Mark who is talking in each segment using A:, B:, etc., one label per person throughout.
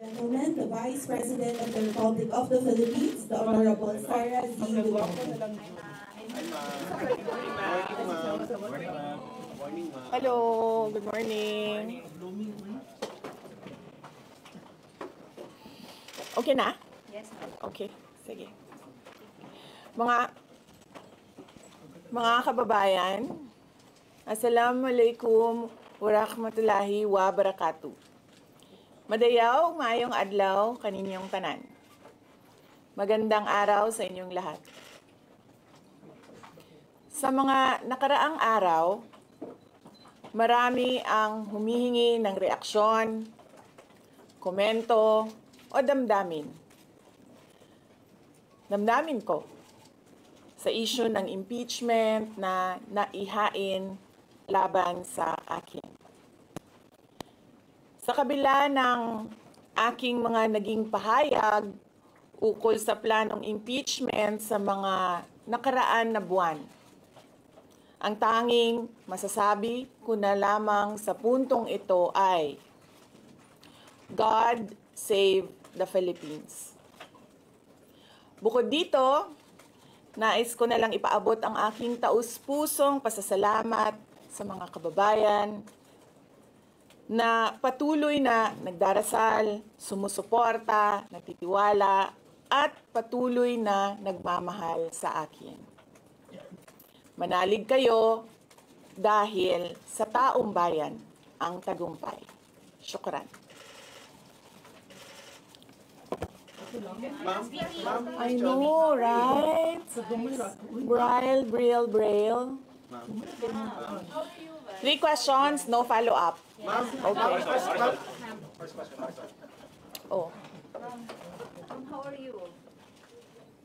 A: Gentlemen, the Vice President of the Republic of the Philippines, the Honorable Sara Z. Duterte.
B: Hello, good morning. Okay na?
C: Yes, ma'am.
B: Okay, sige. Mga kababayan, Assalamualaikum warahmatullahi wabarakatuh. Madayaw, maayong adlaw kaninyong tanan. Magandang araw sa inyong lahat. Sa mga nakaraang araw, marami ang humihingi ng reaksyon, komento, o damdamin. Damdamin ko sa issue ng impeachment na naihain laban sa akin. Sa kabila ng aking mga naging pahayag ukol sa planong impeachment sa mga nakaraan na buwan, ang tanging masasabi ko na lamang sa puntong ito ay God save the Philippines. Bukod dito, nais ko na lang ipaabot ang aking taus-pusong pasasalamat sa mga kababayan na patuloy na nagdarasal, sumusuporta, nagtitiwala, at patuloy na nagmamahal sa akin. Manalig kayo dahil sa taong bayan ang tagumpay. Syukran. I know, right? Braille. 3 questions, no follow-up. Okay. Oh.
C: How are you?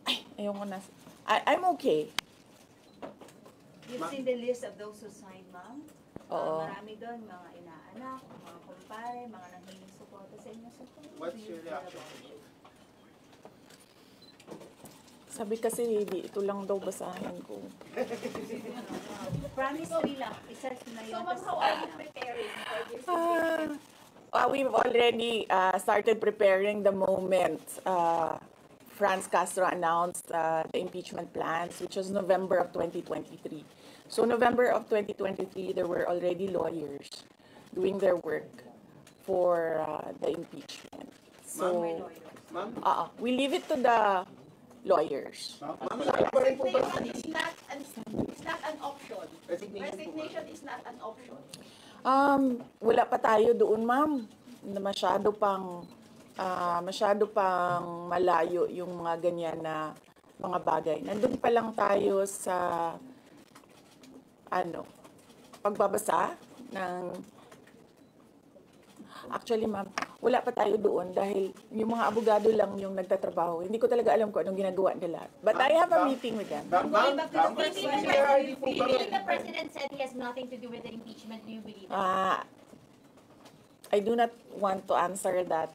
B: Ay, ayoko na. I'm okay.
C: You've seen the list of those who signed, ma'am?
B: Oo.
C: Marami doon, mga inaanak, mga kumpare, mga nanghiling suporta sa inyo. So,
D: What's your reaction?
B: Sabi kasi, hindi, ito lang daw basahin ko.
C: Promise 3 lang. Isa na yun.
E: So, ma'am, how are you preparing for this?
B: We've already started preparing the moment Franz Castro announced the impeachment plans, which was November of 2023. So November of 2023, there were already lawyers doing their work for the impeachment. So,
D: Ma'am?
B: we leave it to the lawyers.
D: Ma'am,
E: Resignation is not an option. Resignation is not an option.
B: Wala pa tayo doon, ma'am. Masyado pang malayo yung mga ganyan na mga bagay. Nandun pa lang tayo sa pagbabasa ng... Actually, ma'am, wala pa tayo doon dahil yung mga abogado lang yung nagtatrabaho. Hindi ko talaga alam kung anong ginagawa nila. But I have a meeting with them.
E: Going back to the first question, do you believe the president said he has nothing to do with the impeachment? Do you believe that?
B: I do not want to answer that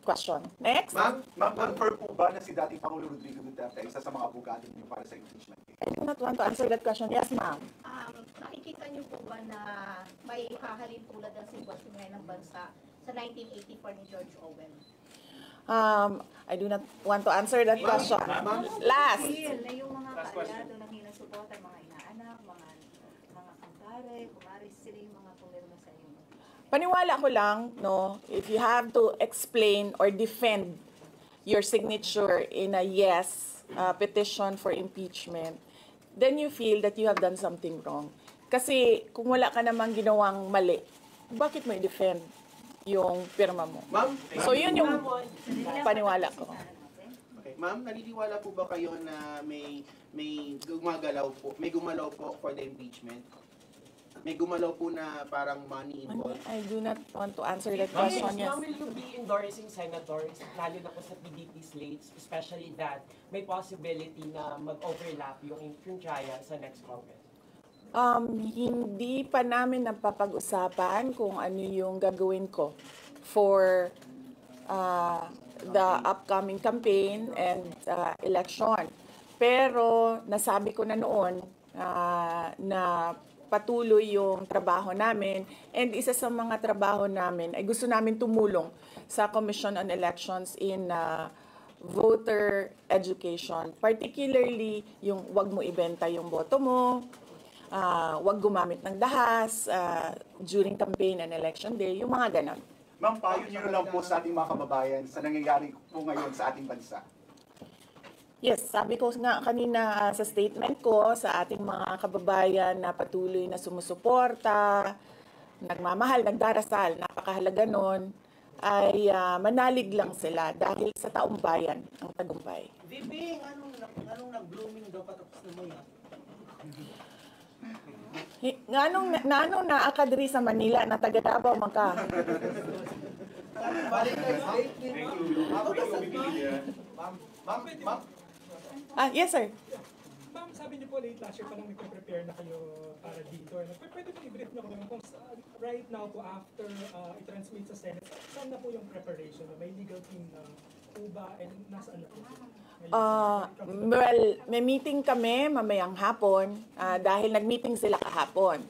B: question. Next.
F: Ma'am, confirm po ba na si dating Pangulo Rodrigo Duterte isa sa mga abogado niyo para sa impeachment?
B: I do not want to answer that question. Yes, ma'am.
E: Nakikita niyo po ba na may hahalin tulad ng sitwasyon ngayon ng bansa sa 1984 ni George Orwell?
B: I do not want to answer that question. Last.
C: Na yung mga kaalyado na hinasuporta, mga inaanak, mga kumpare, kumaris, sila yung mga pumirma sa inyo.
B: Paniwala ko lang, no, if you have to explain or defend your signature in a yes petition for impeachment, then you feel that you have done something wrong. Kasi kung wala ka namang ginawang mali, bakit mo i-defend yung pirma mo?
D: Ma'am?
B: So yun yung paniwala ko.
D: Okay. Ma'am, naniniwala po ba kayo na may gumalaw po for the impeachment? May gumalaw po na parang money involved?
B: I do not want to answer that question. Yes.
G: Ma'am, will you be endorsing senators, lalo na po sa PDP slates, especially that may possibility na mag-overlap yung trial sa next Congress?
B: Hindi pa namin napapag-usapan kung ano yung gagawin ko for the upcoming campaign and election. Pero nasabi ko na noon na patuloy yung trabaho namin. And isa sa mga trabaho namin ay gusto namin tumulong sa Commission on Elections in voter education. Particularly yung wag mo ibenta yung boto mo, wag gumamit ng dahas during campaign and election day, yung mga ganon.
F: Ma'am, payo niyo na lang po sa ating mga kababayan sa nangyayari po ngayon sa ating bansa.
B: Yes, sabi ko nga kanina sa statement ko sa ating mga kababayan na patuloy na sumusuporta, nagmamahal, nagdarasal, napakahalaga nun, ay manalig lang sila dahil sa taong bayan ang tagumpay.
D: Bibing, anong nag-blooming daw patapos na mo yan?
B: Nganong naa ka diri sa Manila na taga Davao man ka?
F: Ma'am,
B: Yes sir.
H: Ma'am, sabi niyo po late last year pa lang nagpe-prepare na kayo para dito. Pwede po i-brief na kung right now po after i-transmit sa Senate, saan na po yung preparation? May legal team na po ba and nasaan na po?
B: Well, may meeting kami mamayang hapon dahil nag-meeting sila kahapon.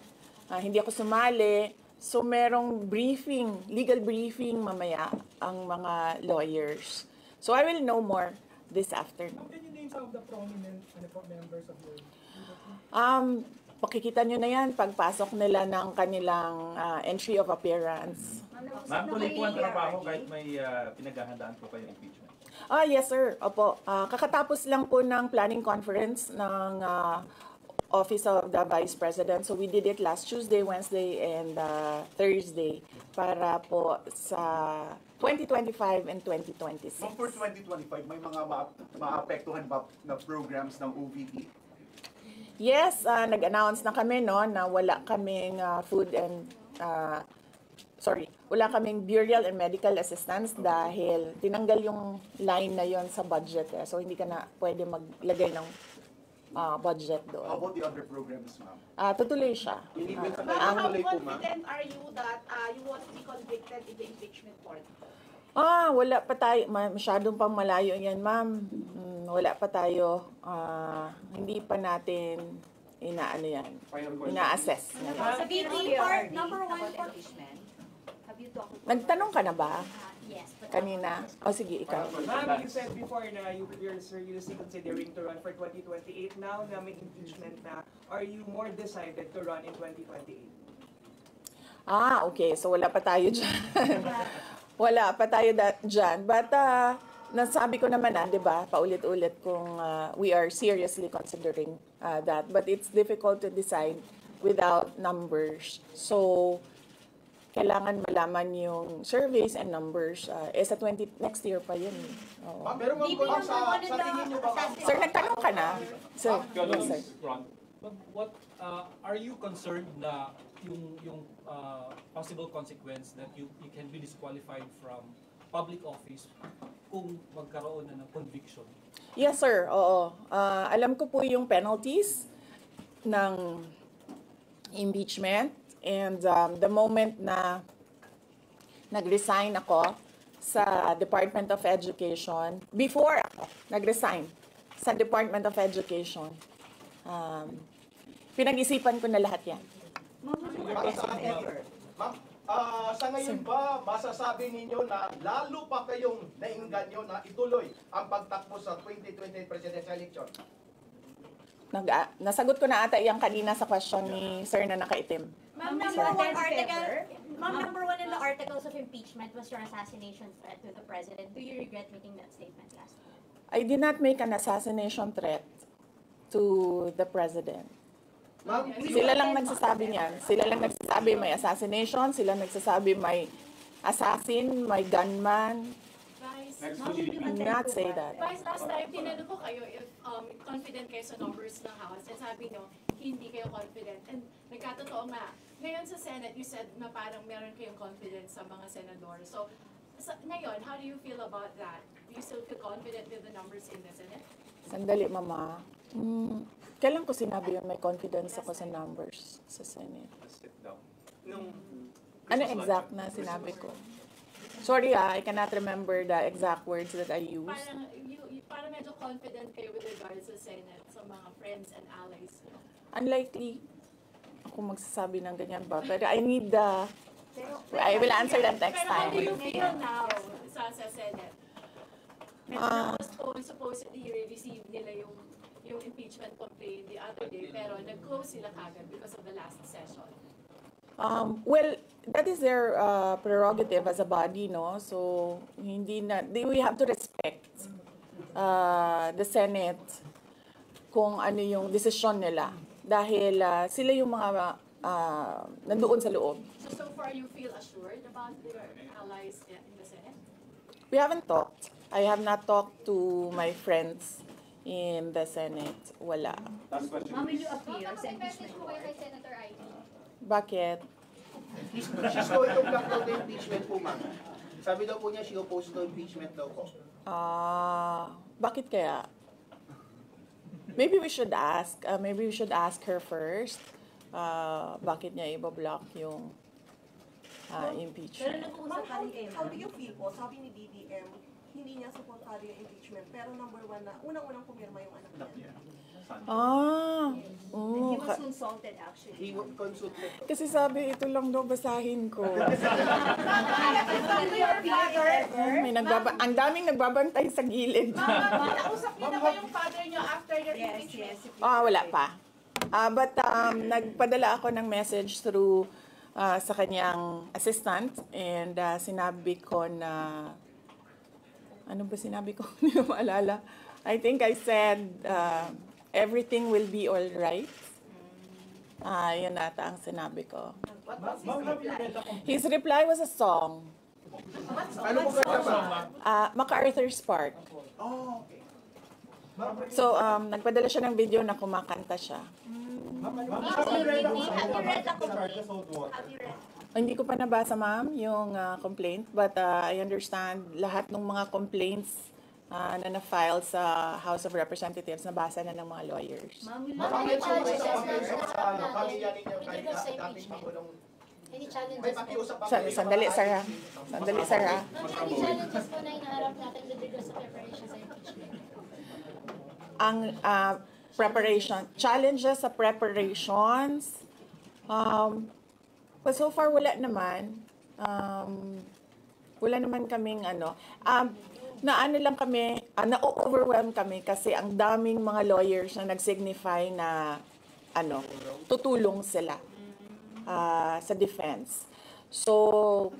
B: Hindi ako sumali. So merong briefing, legal briefing mamaya ang mga lawyers. So I will know more this afternoon.
H: Can you name some of the prominent members of your legal team?
B: Pakikita nyo na yan pagpasok nila ng kanilang entry of appearance.
I: Ma'am, tuloy po ang trabaho kahit may pinaghahandaan po kayong impeachment.
B: Yes sir. Opo. Kakatapos lang po ng planning conference ng Office of the Vice President. So we did it last Tuesday, Wednesday, and Thursday para po sa 2025 and 2026.
F: ma'am, for 2025, may mga maapektuhan ba na programs ng OVP?
B: Yes, nag-announce na kami no na wala kaming wala kaming burial and medical assistance dahil tinanggal yung line na yon sa budget so hindi ka na pwede maglagay ng budget
F: How
B: doon.
F: about the other programs, ma'am?
B: Tutuloy siya.
E: How confident are you that you won't be convicted in the impeachment court?
B: Wala pa tayo, masyadong pang malayo yan, ma'am. Wala pa tayo, hindi pa natin ina-assess.
C: Sa BP part, number one for impeachment. Have you talked to
B: Nagtanong ka na ba
C: Yes. But
B: kanina? Sige, ikaw.
G: Ma'am, you said before na you're seriously considering to run for 2028. Now na may impeachment na, are you more decided to run in 2028?
B: Okay. So wala pa tayo dyan. Wala pa tayo dyan. But nasabi ko naman di ba, paulit-ulit kung we are seriously considering that. But it's difficult to decide without numbers. So, kailangan malaman yung surveys and numbers. Sa next year pa yun.
F: Ma'am, pero ma'am, sa tingin niyo ba, ma'am?
B: Sir, nagtanong ka na? Sir, yes, sir.
J: What are you concerned na yung possible consequence that you can be disqualified from public office kung magkaroon na ng conviction?
B: Yes, sir. Oo. Alam ko po yung penalties ng impeachment. And the moment na nag-resign ako sa Department of Education, before ako nag-resign sa Department of Education, pinag-isipan ko na lahat yan.
F: Ma'am, sa ngayon ba, masasabi ninyo na lalo pa kayong nainganyo na ituloy ang pagtakbo sa 2028 presidential election?
B: Nasagot ko na ata yung kanina sa question ni Sir na nakaitim.
K: Ma'am, number one in the articles of impeachment was your assassination threat to the president. Do you regret making that statement last week?
B: I did not make an assassination threat to the president. Sila lang nagsasabi niyan. Sila lang nagsasabi may assassination, sila nagsasabi may assassin, may gunman. Do not say that.
L: Vice, last time, tinanong ko kayo if confident kayo sa numbers ng House. And sabi nyo, hindi kayo confident. And nagkatotoo nga. Ngayon sa Senate, you said na parang meron kayong confidence sa mga senador. So, ngayon, how do you feel about that? Do you still feel confident with the numbers in the Senate?
B: Sandali, Mama. Kailan ko sinabi yun may confidence ako sa numbers sa Senate? Ano exact na sinabi ko? Sorry I cannot remember the exact words that I used.
L: Parang medyo confident kayo with regards sa Senate, sa mga friends and allies.
B: Unlikely. ako magsasabi ng ganyan ba. But I need I will answer that next
L: Pero how
B: time.
L: do you feel now sa Senate? Supposedly receive nila yung impeachment complaint the other day, pero nag-close sila kagad because of the last session.
B: Well, that is their prerogative as a body, no? So, we have to respect the Senate kung ano yung desisyon nila. Dahil sila yung mga nandoon sa loob.
L: So far you feel assured about your allies in the Senate?
B: We haven't talked. I have not talked to my friends in the Senate. Wala.
J: Last question.
E: Ma'am, will you appear sa impeachment court? Kay Senator Ivy?
B: Bakit?
D: She's going to block daw the impeachment po, ma'am. Sabi daw po niya, she opposed to impeachment daw po.
B: Bakit kaya? Maybe we should ask. Maybe we should ask her first. Bakit niya i-block yung impeachment?
M: Ma'am, how do you feel po? Sabi ni BBM, hindi niya supportado yung impeachment, pero number one na, unang-unang pumirma yung anak niya.
E: He was consulted actually.
D: He consulted.
B: Kasi sabi, ito lang daw basahin ko. Ang daming nagbabantay sa gilid.
C: Nakausap niyo na ba yung father niyo after your impeachment?
B: Wala pa. But nagpadala ako ng message through sa kanyang assistant and sinabi ko na, ano ba sinabi ko? Hindi ko maalala. I think I said, everything will be all right. Yun ata ang sinabi ko.
C: What was his reply?
B: His reply was a song.
D: Ano po ba?
B: MacArthur's Park.
D: Oh, okay.
B: So, nagpadala siya ng video na kumakanta siya.
E: Have you read the complaint? Have you read?
B: Hindi ko pa nabasa, ma'am, yung complaint. But I understand lahat ng mga complaints na na-file sa House of Representatives, nabasa na ng mga lawyers.
E: Ma'am, will you challenges na
F: Pamilya ninyo kahit dating Pangulong.
E: Any challenges po?
B: Sandali, Sarah. Sandali, Sarah.
E: Any challenges po na inaharap natin with regards sa preparation sa impeachment?
B: Ang challenges sa preparations, well, so far wala naman. Wala naman kaming lang kami, na-overwhelm kami kasi ang daming mga lawyers na nag-signify na tutulong sila sa defense. So,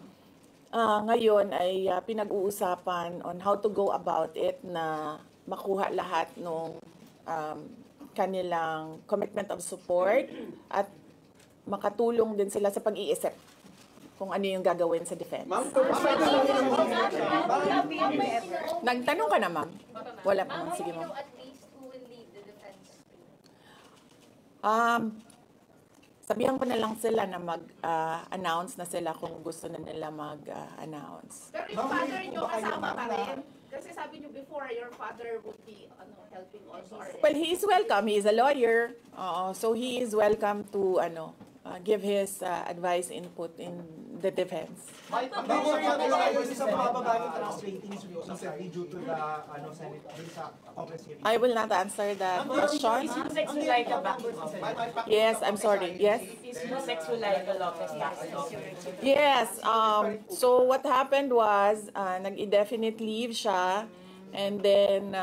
B: ngayon ay pinag-uusapan on how to go about it na makuha lahat ng kanilang commitment of support at makatulong din sila sa pag-iisip kung ano yung gagawin sa defense. Nagtanong ka na, ma'am? Wala pa, ma'am. Sige, ma'am.
E: At least who will lead the defense?
B: Sabihan ko na lang sila na mag-announce na sila kung gusto na nila mag-announce.
C: Pero yung father niyo kasama pa rin? Kasi sabi niyo before, your father would be helping also.
B: Well, he is welcome. He is a lawyer. So he is welcome to give his advice, input in the defense.
F: May pag-usapan sa mababa ng trust ratings recently due to the Senate sa Congress hearing.
B: I will not answer that question.
G: Is Yusek Zulaika back?
B: Yes, I'm sorry. Yes.
G: Is Yusek Zulaika Lopez back?
B: Yes. So what happened was, nag-indefinite leave siya, and then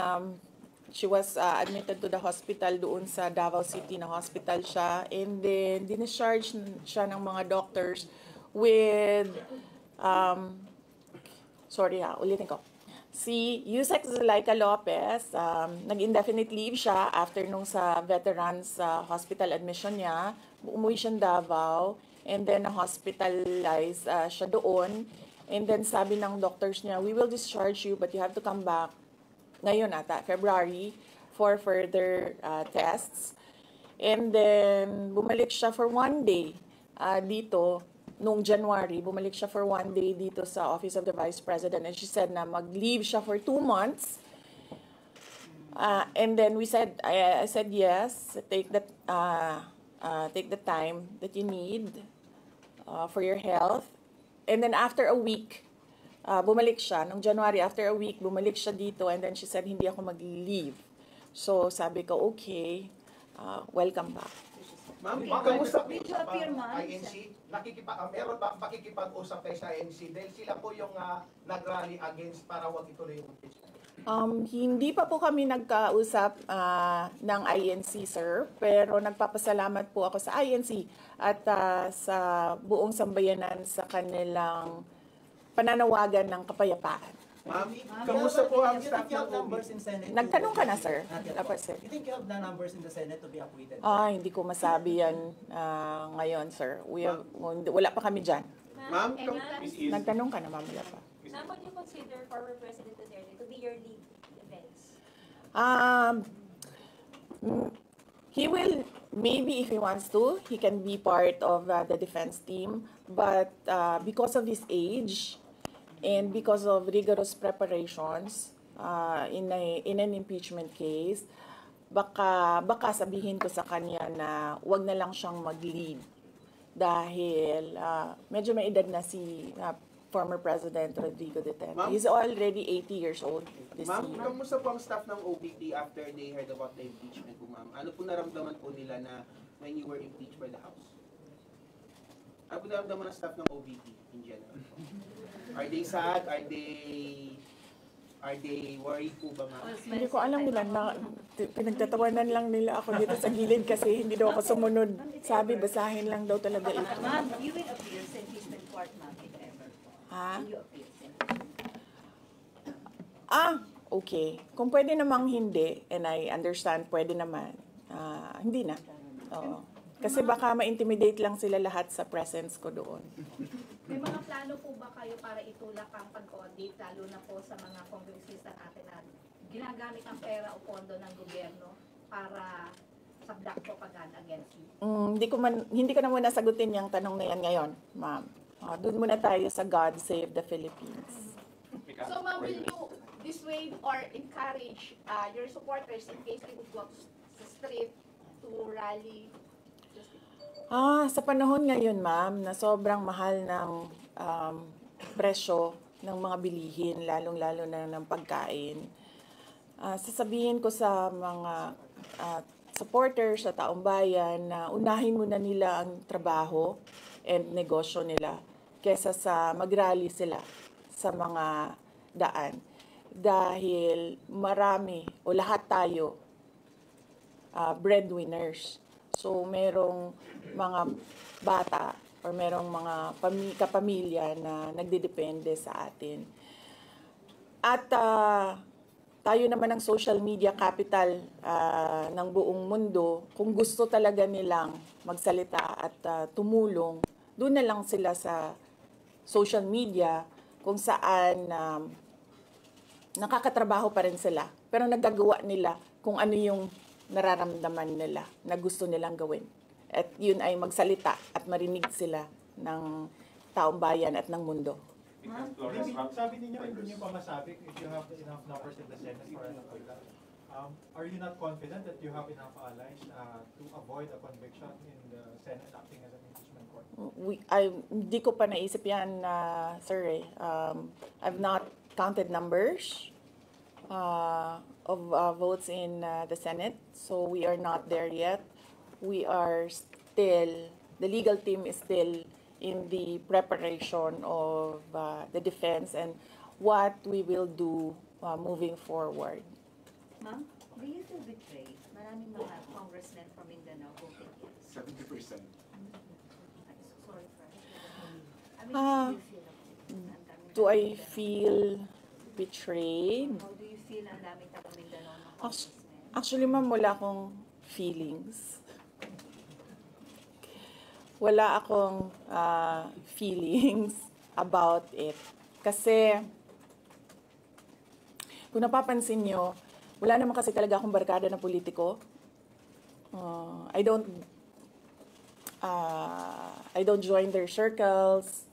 B: she was admitted to the hospital doon sa Davao City na hospital siya, and then discharge siya ng mga doctors with ulitin ko. Si Yusek Zulaika Lopez, nag-indefinite leave siya after nung sa veterans hospital admission niya. Umuwi siyang Davao, and then hospitalized siya doon. And then sabi ng doctors niya, we will discharge you but you have to come back ngayon ata, February, for further tests. And then bumalik siya for 1 day dito. Noong January, bumalik siya for 1 day dito sa Office of the Vice President, and she said na mag-leave siya for 2 months. And then I said yes, take the time that you need for your health. And then after a week, bumalik siya. Noong January, after a week, bumalik siya dito, and then she said, hindi ako mag-leave. So sabi ko, okay, welcome back.
D: Ma'am,
F: Kamusta po
C: Did you
F: sa
C: appear, ma'am?
F: INC? Meron ba pakikipag-usap kayo sa INC? Dahil sila po yung nag-rally against para wag ituloy yung impeachment.
B: Hindi pa po kami nagkausap ng INC, sir, pero nagpapasalamat po ako sa INC at sa buong sambayanan sa kanilang pananawagan ng kapayapaan.
D: Ma'am, kamusta po ang staff ng
N: numbers in Senate?
B: Nagtanong ka na, sir? Dapat, sir.
N: You think you have the numbers in the Senate to be acquitted?
B: Hindi ko masabi yan ngayon, sir. Wala pa kami dyan.
D: Ma'am,
B: Nagtanong ka na, ma'am. Wala pa.
K: Ma'am, would you consider former President Duterte to be your lead defense?
B: He will, maybe if he wants to, he can be part of the defense team. But because of his age and because of rigorous preparations in an impeachment case, baka sabihin ko sa kanya na wag na lang siyang mag-lead dahil medyo may edad na si former President Rodrigo Duterte. He's already 80 years old this
D: Ma'am,
B: year.
D: kamusta po ang staff ng OPP after they heard about the impeachment po, ma'am? Ano po naramdaman po nila na when you were impeached by the House? Ano po naramdaman ng staff ng OPP in general? Are they sad? Are they worried po ba, ma'am?
B: Hindi ko alam nila na pinagtatawanan lang nila ako dito sa gilid kasi hindi daw ako sumunod. Sabi, basahin lang daw talaga ito.
C: Ma'am, you will appear sa impeachment court, ma'am, if ever. Will you appear sa
B: Okay. Kung pwede namang hindi, and I understand, pwede naman, hindi na. Oo. Kasi baka ma-intimidate lang sila lahat sa presence ko doon.
E: May mga plano po ba kayo para itulak ang pag-audit, lalo na po sa mga kongresista natin na ginagamit ang pera o pondo ng gobyerno para sa black propaganda against you?
B: Hindi ko na muna sagutin yung tanong na yan ngayon, ma'am. Doon muna tayo sa God Save the Philippines.
E: So ma'am, will you dissuade or encourage your supporters in case they would go sa street to rally?
B: Sa panahon ngayon, ma'am, na sobrang mahal ng presyo ng mga bilihin, lalong-lalo na ng pagkain, sasabihin ko sa mga supporters sa taong bayan na unahin muna nila ang trabaho and negosyo nila kesa sa mag-rally sila sa mga daan. Dahil marami o lahat tayo breadwinners. So merong mga bata or merong mga kapamilya na nagdidepende sa atin. At tayo naman ang social media capital ng buong mundo. Kung gusto talaga nilang magsalita at tumulong, doon na lang sila sa social media kung saan nakakatrabaho pa rin sila. Pero nagagawa nila kung ano yung nararamdaman nila na gusto nilang gawin. At yun ay magsalita at marinig sila ng taong bayan at ng mundo.
O: Sabi ninyo, hindi nyo pa masabi if you have enough numbers in the Senate for an acquittal. Are you not confident that you have enough allies to avoid a conviction in the Senate acting as an impeachment court?
B: Hindi ko pa naisip yan, sir. I've not counted numbers of votes in the Senate, so we are not there yet. We are still, the legal team is still in the preparation of the defense and what we will do moving forward.
C: Ma'am, do you feel betrayed? Maraming mga congressmen from Mindanao voted yes.
P: 70%.
C: Sorry for that.
B: Do I feel betrayed?
C: How do you feel ang dami taga Mindanao ng congressmen?
B: Actually, ma'am, wala akong feelings. Wala akong feelings about it. Kasi, kung napapansin nyo, wala naman kasi talaga akong barkada na politiko. I don't join their circles.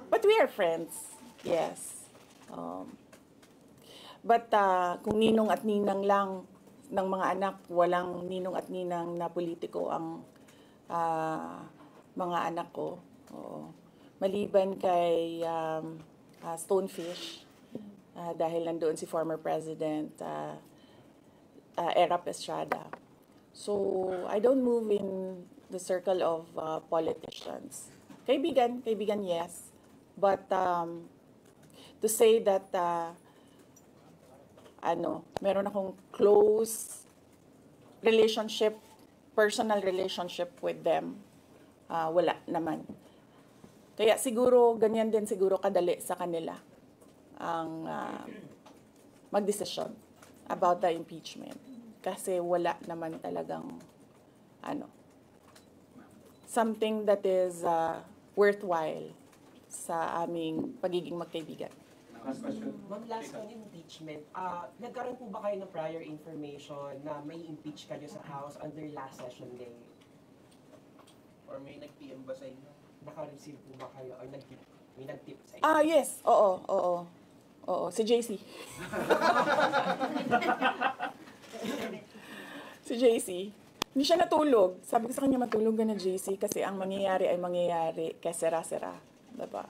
B: But we are friends. Yes. But kung ninong at ninang lang ng mga anak, walang ninong at ninang na politiko ang mga anak ko. Oo. Maliban kay Stonefish, dahil nandoon si former President Erap Estrada. So, I don't move in the circle of politicians. Kaibigan, yes. But to say that meron akong close relationship, personal relationship with them, wala naman. Kaya siguro, ganyan din siguro kadali sa kanila ang magdesisyon about the impeachment. Kasi wala naman talagang something that is worthwhile sa aming pagiging magkaibigan.
G: Last question. Ma'am, last on impeachment. Nagkaroon po ba kayo ng prior information na may impeach kayo sa House under last session day?
D: Or may nag-PM ba sa inyo?
G: Naka-receive po ba kayo or may nag-tip sa inyo?
B: Yes. Oo. Si JC. Si JC. Hindi siya natulog. Sabi ko sa kanya, matulog ka na, JC, kasi ang mangyayari ay mangyayari kaya sera-sera. Diba?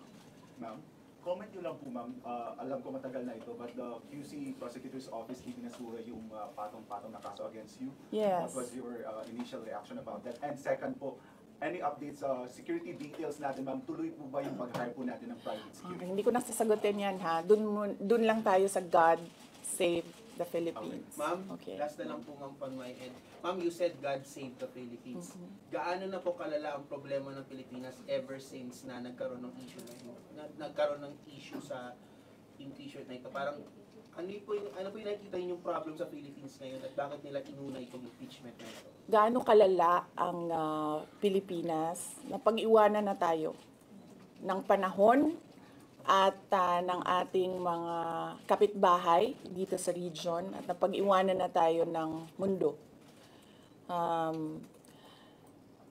P: Ma'am, comment nyo lang po, ma'am. Alam ko matagal na ito, but the QC Prosecutor's Office ibinasura yung patong-patong na kaso against you.
B: Yes.
P: What was your initial reaction about that? And second po, any updates, security details natin, ma'am? Tuloy po ba yung pag-hire po natin ng private security?
B: Okay, hindi ko na sasagutin yan, ha? Dun lang tayo sa God Save the Philippines.
D: Okay. Ma'am,
B: okay.
D: Last na lang po ma'am on my end. Ma'am, you said God save the Philippines. Gaano na po kalala ang problema ng Pilipinas ever since na nagkaroon ng issue sa impeachment na ito? Parang ano po yung nakikita yung problem sa Philippines ngayon at bakit nila inuna itong impeachment na ito?
B: Gaano kalala ang Pilipinas na pag-iwanan na tayo ng panahon at ng ating mga kapitbahay dito sa region at napag-iwanan na tayo ng mundo.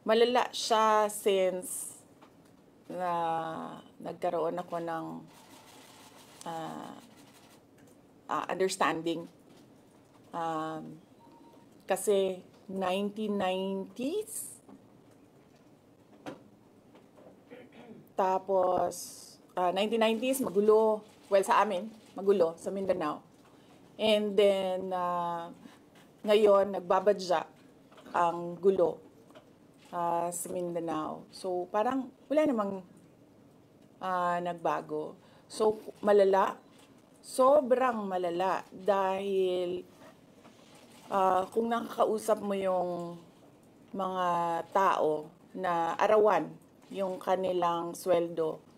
B: Malala siya since na nagkaroon ako ng understanding. Kasi 1990s, tapos 1990s, magulo. Well, sa amin, magulo, sa Mindanao. And then, ngayon, nagbabadya ang gulo sa Mindanao. So, parang wala namang nagbago. So, malala. Sobrang malala. Dahil kung nakakausap mo yung mga tao na arawan yung kanilang sweldo,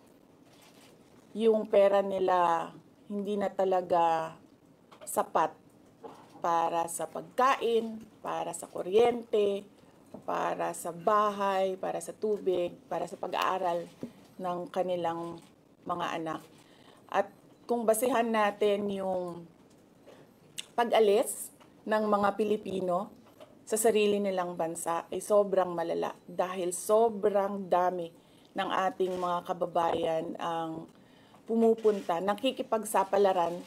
B: yung pera nila hindi na talaga sapat para sa pagkain, para sa kuryente, para sa bahay, para sa tubig, para sa pag-aaral ng kanilang mga anak. At kung basehan natin yung pag-alis ng mga Pilipino sa sarili nilang bansa ay sobrang malala dahil sobrang dami ng ating mga kababayan ang pumupunta, nakikipagsapalaran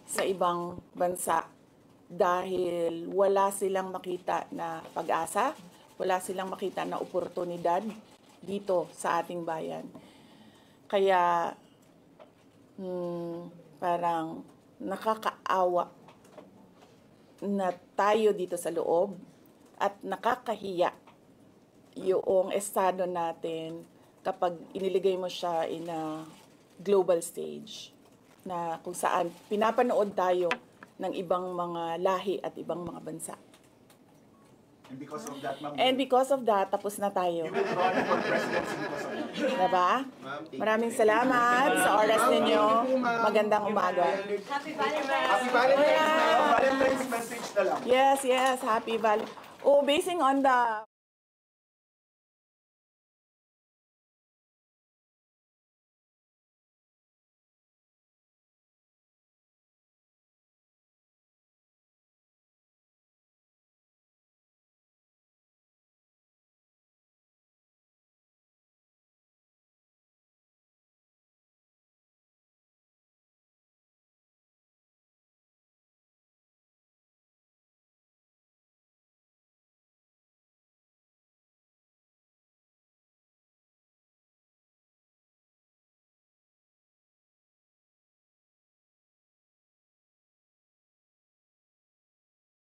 B: sa ibang bansa dahil wala silang makita na pag-asa, wala silang makita na oportunidad dito sa ating bayan. Kaya parang nakakaawa na tayo dito sa loob at nakakahiya yung estado natin kapag iniligay mo siya in a global stage na kung saan pinapanood tayo ng ibang mga lahi at ibang mga bansa.
P: And because of that, ma'am,
B: And because of that, tapos na tayo.
P: you will run for presidency because of that.
B: Diba? Maraming salamat sa oras ninyo. Magandang umaga.
K: Happy Valentine's!
P: Happy Valentine's, ma'am. Valentine's message na lang.
B: Yes, happy Valentine's. Basing on the